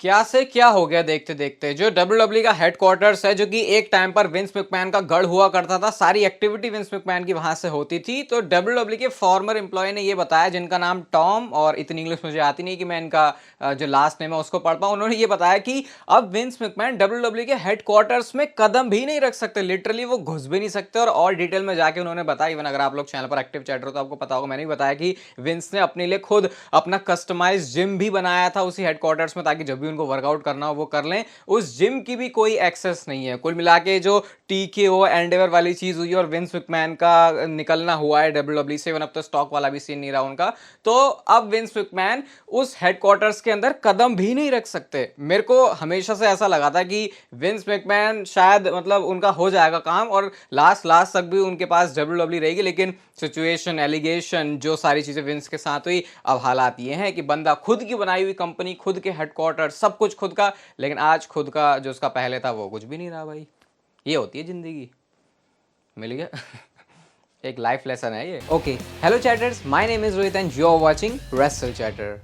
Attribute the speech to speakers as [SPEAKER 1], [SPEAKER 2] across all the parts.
[SPEAKER 1] क्या से क्या हो गया देखते देखते। जो डब्ल्यूडब्ल्यूई का हेडक्वार्टर्स है, जो कि एक टाइम पर विंस मैकमैन का गढ़ हुआ करता था, सारी एक्टिविटी विंस मैकमैन की वहां से होती थी। तो डब्ल्यूडब्ल्यूई के फॉर्मर एम्प्लॉय ने ये बताया, जिनका नाम टॉम, और इतनी इंग्लिश मुझे आती नहीं कि मैं इनका जो लास्ट नेम है उसको पढ़ पाऊं। उन्होंने ये बताया कि अब विंस मैकमैन डब्ल्यूडब्ल्यूई के हेडक्वार्टर्स में कदम भी नहीं रख सकते, लिटरली वो घुस भी नहीं सकते। और डिटेल में जाके उन्होंने बताया, इवन अगर आप लोग चैनल पर एक्टिव चैट हो तो आपको पता होगा, मैंने भी बताया कि विंस ने अपने लिए खुद अपना कस्टमाइज जिम भी बनाया था उसी हेडक्वार्टर्स में, ताकि जब भी उनको वर्कआउट करना हो वो कर लें। उस जिम की भी कोई एक्सेस नहीं है। कुल मिला के जो टीकेओ एंडेवर वाली चीज हुई और विंस मैकमैन का निकलना हुआ है डब्ल्यूडब्ल्यूई से, अब तो स्टॉक वाला भी सीन नहीं रहा उनका। तो अब विंस मैकमैन उस हेडक्वार्टर्स के अंदर कदम भी नहीं रख सकते। मेरे को हमेशा से ऐसा लगा था कि विंस मैकमैन शायद मतलब उनका हो जाएगा काम और लास्ट लास्ट तक भी उनके पास डब्ल्यूडब्ल्यूई रहेगी, लेकिन सिचुएशन, एलिगेशन, जो सारी चीजें विंस के साथ हुई, अब हालात ये हैं कि बंदा खुद की बनाई हुई कंपनी, खुद के हेडक्वार्टर, सब कुछ खुद का, लेकिन आज खुद का जो उसका पहले था वो कुछ भी नहीं रहा भाई। ये होती है जिंदगी। मिल गया। एक लाइफ लेसन है ये। Okay, hello chatters, my name is Rohit and you are watching Wrestle Chatter.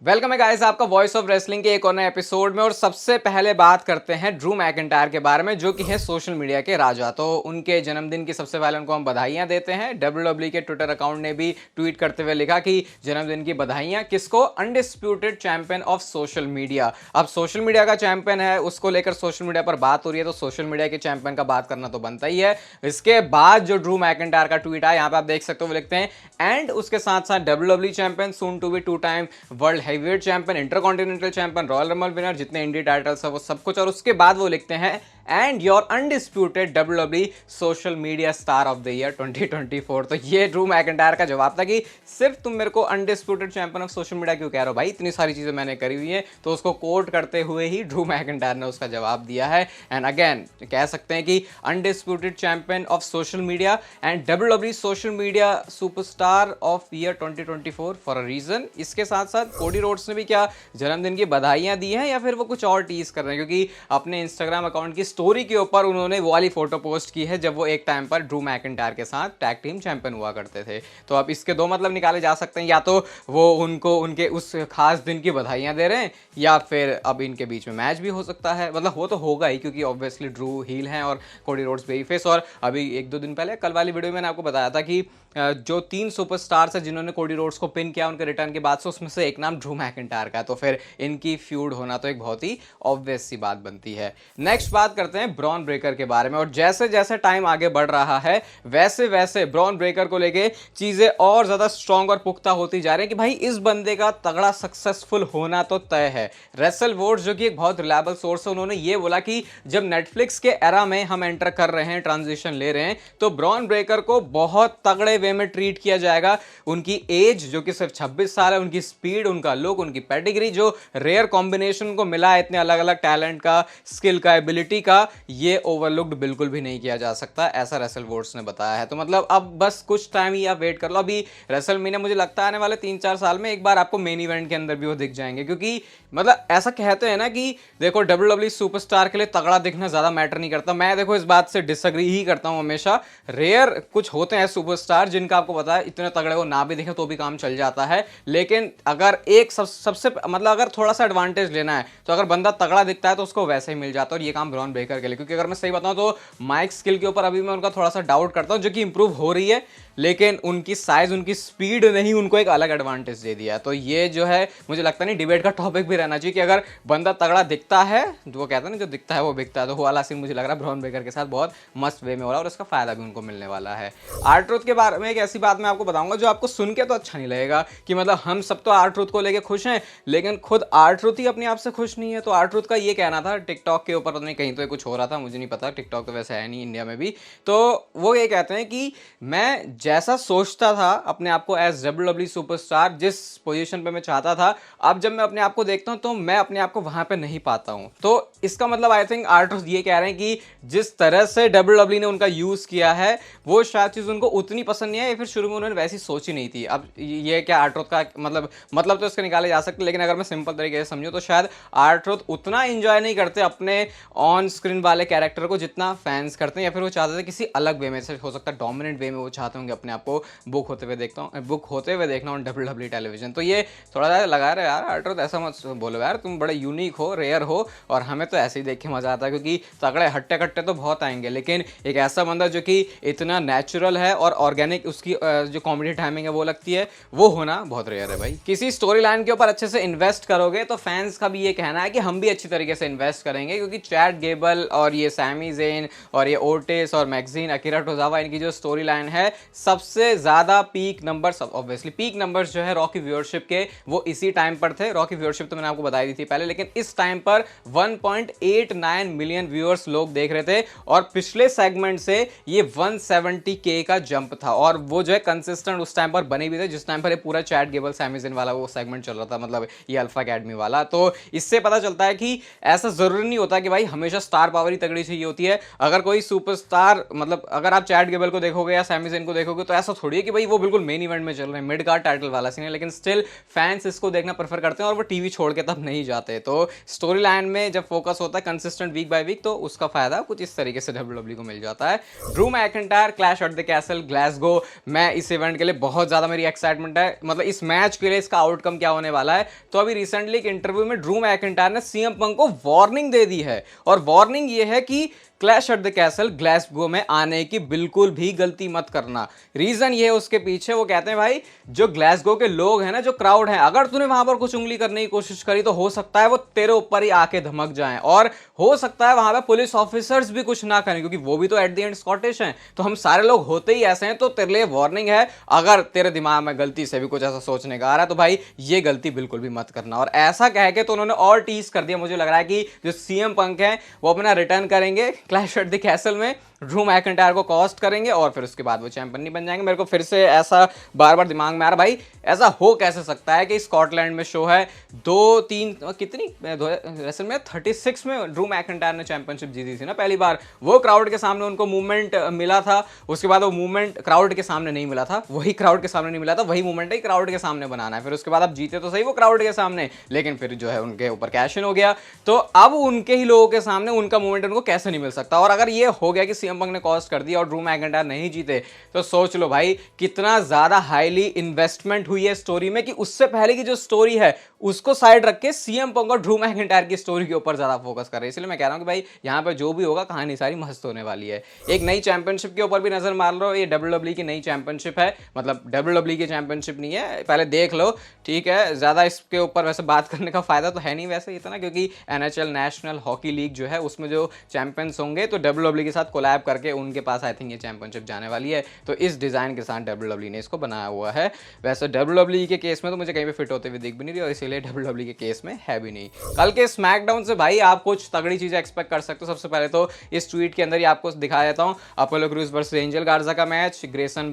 [SPEAKER 1] Welcome है गाइस आपका वॉइस ऑफ रेसलिंग के एक और नए एपिसोड में। और सबसे पहले बात करते हैं ड्रू मैकिंटायर के बारे में, जो कि है सोशल मीडिया के राजा। तो उनके जन्मदिन की सबसे पहले उनको हम बधाइयां देते हैं। डब्ल्यूडब्ल्यूई के ट्विटर अकाउंट ने भी ट्वीट करते हुए लिखा कि जन्मदिन की बधाइयां किसको? Undisputed champion of social media. अब सोशल मीडिया का चैंपियन है, उसको लेकर सोशल मीडिया पर बात हो रही है, तो सोशल मीडिया के चैंपियन का बात करना तो बनता ही है। इसके बाद जो ड्रू मैकिंटायर का ट्वीट आया, यहाँ पे आप देख सकते हो, वो लिखते हैं एंड उसके साथ साथ WWE champion, soon to be 2 time world heavyweight champion, intercontinental champion, Royal Rumble winner, जितने इंडी टाइटल्स है वो सब कुछ। और उसके बाद वो लिखते हैं and your undisputed WWE social media star of the year 2024। तो ये ड्रू मैकिंटायर का जवाब था कि सिर्फ तुम मेरे को undisputed champion of social media क्यों कह रहे हो भाई, इतनी सारी चीजें मैंने करी हुई है। तो उसको कोट करते हुए ही ड्रू मैकिंटायर ने उसका जवाब दिया है। एंड अगेन कह सकते हैं कि undisputed champion of social media and WWE social media superstar of year 2024 for a reason. इसके साथ साथ कोडी रोड्स ने भी क्या जन्मदिन की बधाइयां दी हैं, या फिर वो कुछ और टीज कर रहे हैं? क्योंकि अपने इंस्टाग्राम अकाउंट की स्टोरी के ऊपर उन्होंने वो वाली फोटो पोस्ट की है जब वो एक टाइम पर ड्रू मैकिंटायर के साथ टैग टीम चैंपियन हुआ करते थे। तो अब इसके दो मतलब निकाले जा सकते हैं, या तो वो उनको उनके उस खास दिन की बधाइयां दे रहे हैं, या फिर अब इनके बीच में मैच भी हो सकता है। मतलब वो तो होगा ही, क्योंकि ऑब्वियसली ड्रू हील हैं और कोडी रोड्स बेबी फेस। और अभी एक दो दिन पहले, कल वाली वीडियो में मैंने आपको बताया था कि जो 3 सुपरस्टार्स हैं जिन्होंने कोडी रोड्स को पिन किया उनके रिटर्न के बाद से, उसमें से एक नाम ड्रू मैकिंटायर का है। तो फिर इनकी फ्यूड होना तो एक बहुत ही ऑब्वियस सी बात बनती है। नेक्स्ट बात करते हैं ब्रॉन ब्रेकर के बारे में। और जैसे जैसे टाइम आगे बढ़ रहा है, वैसे वैसे ब्रॉन ब्रेकर को लेके चीजें और ज्यादा स्ट्रॉन्ग और पुख्ता होती जा रही है कि भाई इस बंदे का तगड़ा सक्सेसफुल होना तो तय है। रेसल वोर्ड्स, जो कि एक बहुत रिलायबल सोर्स है, उन्होंने ये बोला कि जब नेटफ्लिक्स के एरा में हम एंटर कर रहे हैं, ट्रांजिशन ले रहे हैं, तो ब्रॉन ब्रेकर को बहुत तगड़े वे में ट्रीट किया जाएगा। उनकी एज जो कि सिर्फ 26 साल है, उनकी स्पीड, उनका लुक, उनकी पेडिग्री, जो रेयर कॉम्बिनेशन को मिला है इतने अलग अलग टैलेंट का, स्किल का, एबिलिटी का, ये ओवरलुक्ड बिल्कुल भी नहीं किया जा सकता, ऐसा रेसल वोर्ड्स ने बताया है। तो मतलब अब बस कुछ टाइम ही आप वेट कर लो। अभी रेसलमेनिया मुझे लगता है आने वाले 3-4 साल में एक बार आपको मेन इवेंट के अंदर भी वो दिख जाएंगे, क्योंकि मतलब ऐसा कहते हैं ना कि देखो डब्ल्यूडब्ल्यूई सुपरस्टार के लिए तगड़ा दिखना ज्यादा मैटर नहीं करता। मैं देखो इस बात से डिसएग्री ही करता हूं हमेशा। रेयर कुछ होते हैं सुपरस्टार जिनका आपको पता है इतने तगड़े वो ना भी दिखे तो भी काम चल जाता है। लेकिन अगर एक सबसे मतलब अगर थोड़ा सा एडवांटेज लेना है, तो अगर बंदा तगड़ा दिखता है तो उसको वैसे ही मिल जाता है। और ये काम ब्रॉन ब्रेकर के लिए, क्योंकि अगर मैं सही बताऊं तो माइक स्किल के ऊपर अभी मैं उनका थोड़ा सा डाउट करता हूं, जो कि इंप्रूव हो रही है, लेकिन उनकी साइज, उनकी स्पीड ने ही उनको एक अलग एडवांटेज दे दिया है। तो ये जो है मुझे लगता नहीं डिबेट का टॉपिक भी रहना चाहिए कि अगर बंदा तगड़ा दिखता है, वो कहता है ना जो दिखता है वो बिकता है, तो वो वाला सीन मुझे लग रहा है ब्रॉन ब्रेकर के साथ बहुत मस्त वे में हो रहा है और उसका फायदा भी उनको मिलने वाला है। आर-ट्रूथ के बारे में एक ऐसी बात मैं आपको बताऊंगा जो आपको सुन के तो अच्छा नहीं लगेगा कि मतलब हम सब तो आर-ट्रूथ को लेके खुश हैं, लेकिन खुद आर-ट्रूथ ही अपने आप से खुश नहीं है। तो आर-ट्रूथ का ये कहना था टिकटॉक के ऊपर, नहीं कहीं तो कुछ हो रहा था, मुझे नहीं पता, टिकटॉक तो वैसे है नहीं इंडिया में भी। तो वो ये कहते हैं कि मैं जैसा सोचता था अपने आप को एज डब्ल्यूडब्ल्यूई सुपरस्टार, जिस पोजीशन पे मैं चाहता था, अब जब मैं अपने आप को देखता हूं तो मैं अपने आप को वहां पे नहीं पाता हूं। तो इसका मतलब आई थिंक आर्ट्रोस ये कह रहे हैं कि जिस तरह से WWE ने उनका यूज़ किया है वो शायद चीज़ उनको उतनी पसंद नहीं है, या फिर शुरू में उन्होंने वैसी सोची नहीं थी। अब ये क्या आर्ट्रोस का मतलब तो इसके निकाले जा सकते, लेकिन अगर मैं सिंपल तरीके से समझूं तो शायद आर्ट्रोस उतना एंजॉय नहीं करते अपने ऑन स्क्रीन वाले कैरेक्टर को जितना फैंस करते हैं, या फिर वो चाहते थे किसी अलग वे में से, हो सकता है डोमिनेंट वे में वो चाहते होंगे अपने आप को बुक होते हुए देखना ऑन WWE टेलीविजन। तो ये थोड़ा सा लगा रहा है यार आर्ट्रोस, ऐसा मत बोलो यार, तुम बड़े यूनिक हो, रेयर हो, और हमें तो ऐसे ही देख के मजा आता है, क्योंकि तगड़े हट्टे कट्टे तो बहुत आएंगे, लेकिन एक ऐसा बंदा जो कि इतना नेचुरल है और ऑर्गेनिक उसकी जो कॉमेडी टाइमिंग है वो लगती है, वो होना बहुत रेयर है भाई। किसी स्टोरी लाइन के ऊपर अच्छे से इन्वेस्ट करोगे तो फैंस का भी ये कहना है कि हम भी अच्छी तरीके से इन्वेस्ट करेंगे, क्योंकि चैट गेबल और ये सैमी ज़ेन और ये ओटिस और मैक्सिन अकीरा टोजावा, इनकी जो स्टोरी लाइन है सबसे ज़्यादा peak numbers, obviously peak numbers जो है रॉ की व्यूअरशिप के वो इसी टाइम पर थे। रॉ की व्यूअरशिप तो मैंने आपको बताई दी थी पहले, लेकिन इस टाइम पर 1.89 मिलियन व्यूअर्स लोग देख रहे थे, और पिछले सेगमेंट से ये 170K का जंप था, और वो जो है कंसिस्टेंट उस टाइम पर बने भी थे जिस टाइम पर ये पूरा चैट गेबल सैमी ज़ेन वाला वो सेगमेंट चल रहा था, मतलब ये अल्फा अकेडमी वाला। तो इससे पता चलता है कि ऐसा जरूरी नहीं होता कि भाई हमेशा स्टार पावर ही तगड़ी चाहिए होती है। अगर कोई सुपरस्टार, मतलब अगर आप चैट गेबल को देखोगे या सैमी ज़ेन को देखोगे तो ऐसा थोड़ी है कि भाई वो बिल्कुल मेन इवेंट में चल रहे हैं, मिड कार्ड टाइटल वाला सीन है, लेकिन स्टिल फैंस इसको देखना प्रेफर करते हैं और वो टीवी छोड़ के तब नहीं जाते। तो स्टोरी लाइन में जब फोकस होता है कंसिस्टेंट वीक बाय वीक, तो उसका फायदा कुछ इस तरीके से WWE को मिल जाता है। Drew McIntyre clash at the castle Glasgow, मैं इस इवेंट के लिए बहुत ज्यादा मेरी एक्साइटमेंट है, मतलब इस मैच के लिए इसका आउटकम क्या होने वाला है। तो अभी रिसेंटली एक इंटरव्यू में ड्रू मैकिंटायर ने CM पंक को वार्निंग दे दी है, और वार्निंग ये है कि clash at the castle Glasgow में आने की बिल्कुल भी गलती मत करना। रीजन ये है उसके पीछे, वो कहते हैं भाई जो ग्लासगो के लोग हैं ना, जो क्राउड है, अगर तूने वहां पर कुछ उंगली करने की कोशिश करी तो हो सकता है वो तेरे ऊपर ही आके धमक जाएं, और हो सकता है वहां पर पुलिस ऑफिसर्स भी कुछ ना करें, क्योंकि वो भी तो एट द एंड स्कॉटिश हैं। तो हम सारे लोग होते ही ऐसे हैं, तो तेरे लिए वार्निंग है, अगर तेरे दिमाग में गलती से भी कुछ ऐसा सोचने का आ रहा है तो भाई ये गलती बिल्कुल भी मत करना। और ऐसा कह के तो उन्होंने और टीज कर दिया, मुझे लग रहा है कि जो CM पंक है वो अपना रिटर्न करेंगे क्लैश एट द कैसल में, ड्रू मैकिंटायर को कॉस्ट करेंगे, और फिर उसके बाद वो चैंपियन नहीं बन जाएंगे। मेरे को फिर से ऐसा बार बार दिमाग में आ रहा, भाई ऐसा हो कैसे सकता है कि स्कॉटलैंड में शो है, 2-3 कितनी रेसलमेनिया 36 में ड्रू मैकिंटायर ने चैंपियनशिप जीती थी ना पहली बार, वो क्राउड के सामने उनको मूवमेंट मिला था, उसके बाद वो मूवमेंट क्राउड के सामने नहीं मिला था, वही क्राउड के सामने नहीं मिला था, वही मूवमेंट ही क्राउड के सामने बनाना है। फिर उसके बाद आप जीते तो सही वो क्राउड के सामने, लेकिन फिर जो है उनके ऊपर कैश इन हो गया, तो अब उनके ही लोगों के सामने उनका मूवमेंट उनको कैसे नहीं मिल सकता। और अगर ये हो गया कि CM पंक ने कॉस्ट कर दिया और ड्रू मैकिंटायर नहीं जीते, तो सोच लो भाई कितना ज्यादा हाईली इन्वेस्टमेंट हुई है स्टोरी में, कि उससे पहले की जो स्टोरी है उसको साइड रख के CM पंक और ड्रू मैकिंटायर की स्टोरी के ऊपर ज्यादा फोकस कर रहे हैं। इसलिए मैं कह रहा हूं कि भाई यहां पर जो भी होगा कहानी सारी मस्त होने वाली है। एक नई चैंपियनशिप के ऊपर भी नजर मार लो, ये WWE की नई चैंपियनशिप है, मतलब WWE की चैंपियनशिप नहीं है, पहले देख लो, ठीक है। ज्यादा इसके ऊपर वैसे बात करने का फायदा तो है नहीं वैसे इतना, क्योंकि NHL नेशनल हॉकी लीग जो है उसमें जो चैंपियंस होंगे तो WWE के साथ कोलैब करके उनके पास आई थिंक ये चैंपियनशिप जाने वाली है, तो इस डिजाइन के साथ WWE ने इसको बनाया हुआ है। वैसे WWE के केस में तो मुझे कहीं पे फिट होते हुए दिख भी नहीं रही, और इसीलिए WWE के केस में है भी नहीं। कल के स्मैकडाउन से भाई आप कुछ तगड़ी चीजें एक्सपेक्ट कर सकते हो। सबसे पहले तो इस ट्वीट के अंदर ही आपको दिखा देता हूँ, अपोलो क्रूज वर्सेस एंजल गार्जा का मैच, ग्रेसन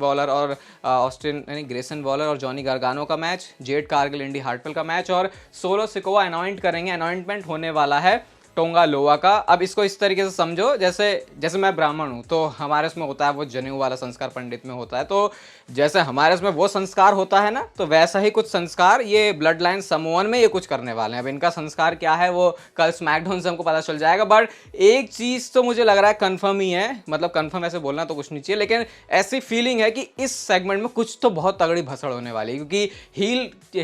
[SPEAKER 1] वॉलर और जॉनी गार्गानो का मैच, जेड कारगिल इंडी हार्टवेल का मैच, और सोलो सिकोवा अनॉइंट करेंगे, अनॉइंटमेंट होने वाला है टोंगा लोवा का। अब इसको इस तरीके से समझो, जैसे मैं ब्राह्मण हूं तो हमारे उसमें होता है वो जनेऊ वाला संस्कार पंडित में होता है, तो जैसे हमारे उसमें वो संस्कार होता है ना, तो वैसा ही कुछ संस्कार ये ब्लड लाइन समूहन में ये कुछ करने वाले हैं। अब इनका संस्कार क्या है वो कल स्मैकडाउन से हमको पता चल जाएगा, बट एक चीज तो मुझे लग रहा है कंफर्म ही है, मतलब कंफर्म ऐसे बोलना तो कुछ नहीं चाहिए, लेकिन ऐसी फीलिंग है कि इस सेगमेंट में कुछ तो बहुत तगड़ी भसड़ होने वाली है, क्योंकि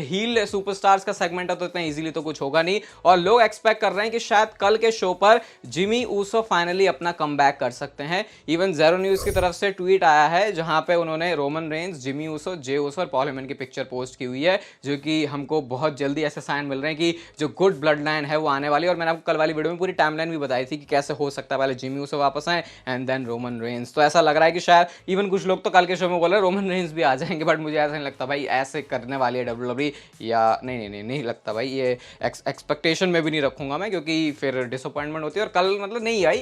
[SPEAKER 1] हील सुपरस्टार्स का सेगमेंट है तो इतना इजीली तो कुछ होगा नहीं, और लोग एक्सपेक्ट कर रहे हैं कि शायद कल के शो पर जिमी ऊसो फाइनली अपना कमबैक कर सकते हैं। इवन ज़ेरो न्यूज़ की तरफ से ट्वीट आया है जहां पे उन्होंने Roman Reigns, Jimmy Uso, Jey Uso और पॉल हेमन की पिक्चर पोस्ट की हुई है, जो कि हमको बहुत जल्दी ऐसे साइन मिल रहे हैं कि जो गुड ब्लड लाइन है वो आने वाली है। और मैंने आपको कल वाली वीडियो में पूरी टाइमलाइन भी बताई थी कि कैसे हो सकता है पहले जिमी ऊसो वापस आए एंड देन रोमन रेंज। तो ऐसा लग रहा है कि शायद इवन कुछ लोग तो कल के शो में बोल रहे हैं रोमन रेंज भी आ जाएंगे, बट मुझे ऐसा नहीं लगता भाई ऐसे करने वाली है WWE, या नहीं लगता भाई, ये एक्सपेक्टेशन में भी नहीं रखूंगा मैं, क्योंकि फिर फिर डिसअपॉइंटमेंट होती है और कल मतलब नहीं आई,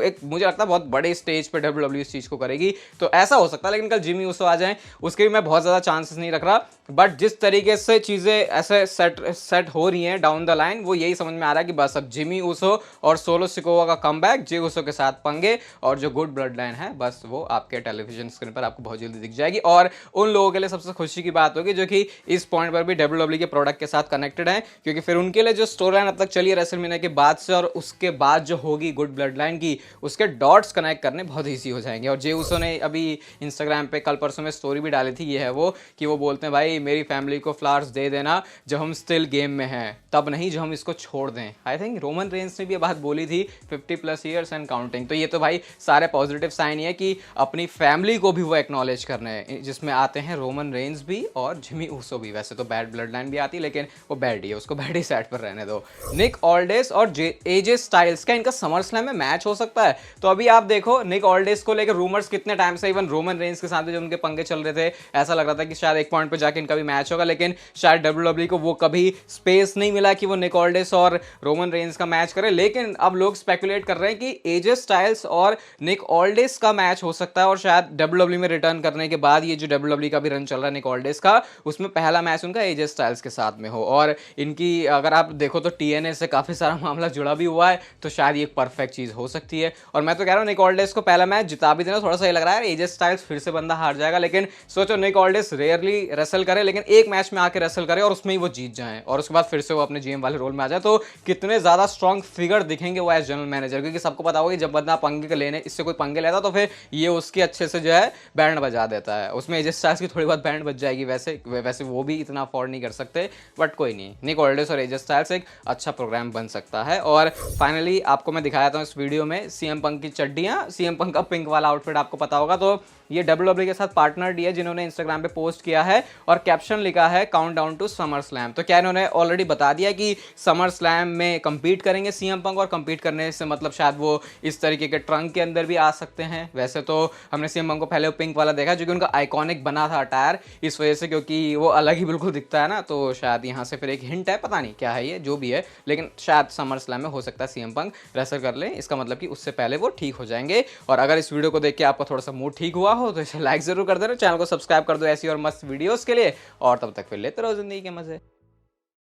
[SPEAKER 1] एक मुझे लगता है बहुत बड़े स्टेज पे डब्ल्यूडब्ल्यू इस चीज़ को करेगी, तो ऐसा हो सकता है। लेकिन कल जिमी ऊसो आ जाएं उसके भी मैं बहुत ज़्यादा चांसेस नहीं रख रहा, बट जिस तरीके से चीज़ें ऐसे सेट हो रही हैं डाउन द लाइन, वो यही समझ में आ रहा है कि बस अब जिमी ऊसो और सोलो सिकोवा का कमबैक, जे ऊसो के साथ पंगे, और जो गुड ब्लड लाइन है बस वो आपके टेलीविजन स्क्रीन पर आपको बहुत जल्दी दिख जाएगी। और उन लोगों के लिए सबसे खुशी की बात होगी जो कि इस पॉइंट पर भी डब्ल्यूडब्ल्यू के प्रोडक्ट के साथ कनेक्टेड है, क्योंकि फिर उनके लिए जो स्टोरी लाइन अब तक चली है रेसलमेनिया के बाद से और उसके बाद जो होगी गुड ब्लड लाइन की, उसके डॉट्स कनेक्ट करने बहुत ईजी हो जाएंगे। और जे ऊसो ने अभी इंस्टाग्राम पे कल परसों में स्टोरी भी डाली थी, ये है वो कि वो बोलते हैं भाई मेरी फैमिली को फ्लावर्स दे देना जब हम स्टिल गेम में हैं, तब नहीं जो हम इसको छोड़ दें। आई थिंक रोमन रेंस ने भी ये बात बोली थी 50+ ईयर्स एंड काउंटिंग। तो ये तो भाई सारे पॉजिटिव साइन ही है कि अपनी फैमिली को भी वो एक्नॉलेज करना है, जिसमें आते हैं रोमन रेंस भी और जिमी ऊसो भी। वैसे तो बैड ब्लड लाइन भी आती है लेकिन वो बैड ही है, उसको बैड ही साइड पर रहने दो। निक ऑल्डेस और एजे स्टाइल्स का इनका समर स्लैम में मैच हो सकता है। तो अभी आप देखो निक ऑल्डेस को लेकर रूमर्स कितने टाइम से, इवन रोमन रेंस के साथ भी जो उनके पंगे चल रहे थे, ऐसा लग रहा था कि शायद एक पॉइंट पे जाके इनका भी मैच होगा, लेकिन शायद डब्ल्यूडब्ल्यू को वो कभी स्पेस नहीं मिला कि वो निक ऑल्डेस और रोमन रेंस का मैच करे। लेकिन अब लोग स्पेकुलेट कर रहे हैं कि एजे स्टाइल्स और निक ऑल्डेस का मैच हो सकता है, और शायद डब्ल्यूडब्ल्यू में रिटर्न करने के बाद ये जो डब्ल्यूडब्ल्यू का भी रन चल रहा है निक ऑल्डेस का, उसमें पहला मैच उनका एजे स्टाइल्स के साथ में हो। और इनकी अगर आप देखो तो टीएनए से काफी सारा मामला जुड़ा भी हुआ है, तो शायद ये एक परफेक्ट चीज हो सकती है। और मैं तो कह रहा हूँ निक ऑल्डेस को पहला मैच जिता भी देना, थोड़ा सा ये लग रहा है एजे स्टाइल्स फिर से बंदा हार जाएगा, लेकिन सोचो निक ऑल्डेस रेयरली रेसल करे लेकिन एक मैच में आके रेसल करे और उसमें ही वो जीत जाए और उसके बाद फिर से वो अपने जीएम वाले रोल में आ जाए, तो कितने ज्यादा स्ट्रॉन्ग फिगर दिखेंगे वो एज जनरल मैनेजर। क्योंकि सबको पता होगा कि जब बंदा पंगे लेने इससे कोई पंगे लेता तो फिर ये उसकी अच्छे से जो है बैंड बजा देता है, उसमें एजे स्टाइल्स की थोड़ी बहुत बैंड बज जाएगी। वैसे वो भी इतना अफोर्ड नहीं कर सकते, बट कोई नहीं, निक ऑल्डेस और एजे स्टाइल्स एक अच्छा प्रोग्राम बन सकता है। और फाइनली आपको मैं दिखाया था इस वीडियो में सीएम पंक की चड्डियां, सीएम पंक का पिंक वाला आउटफिट आपको पता होगा, तो ये डब्ल्यूडब्ल्यू के साथ पार्टनर डी है जिन्होंने इंस्टाग्राम पे पोस्ट किया है और कैप्शन लिखा है काउंटडाउन टू समर स्लैम। तो क्या इन्होंने ऑलरेडी बता दिया कि समर स्लैम में कंपीट करेंगे सीएम पंक, और कंपीट करने से मतलब शायद वो इस तरीके के ट्रंक के अंदर भी आ सकते हैं। वैसे तो हमने सीएम पंक को पहले पिंक वाला देखा जो कि उनका आइकॉनिक बना था अटायर, इस वजह से क्योंकि वो अलग ही बिल्कुल दिखता है ना, तो शायद यहाँ से फिर एक हिंट है, पता नहीं क्या है ये जो भी है, लेकिन शायद समर स्लैम में हो सकता है सीएम पंक रेसल कर ले, इसका मतलब कि उससे पहले वो ठीक हो जाएंगे। और अगर इस वीडियो को देख के आपका थोड़ा सा मूड ठीक हुआ हो तो इसे लाइक जरूर कर देना, चैनल को सब्सक्राइब कर दो ऐसी और मस्त वीडियोस के लिए, और तब तक फिर लेते रहो जिंदगी के मजे।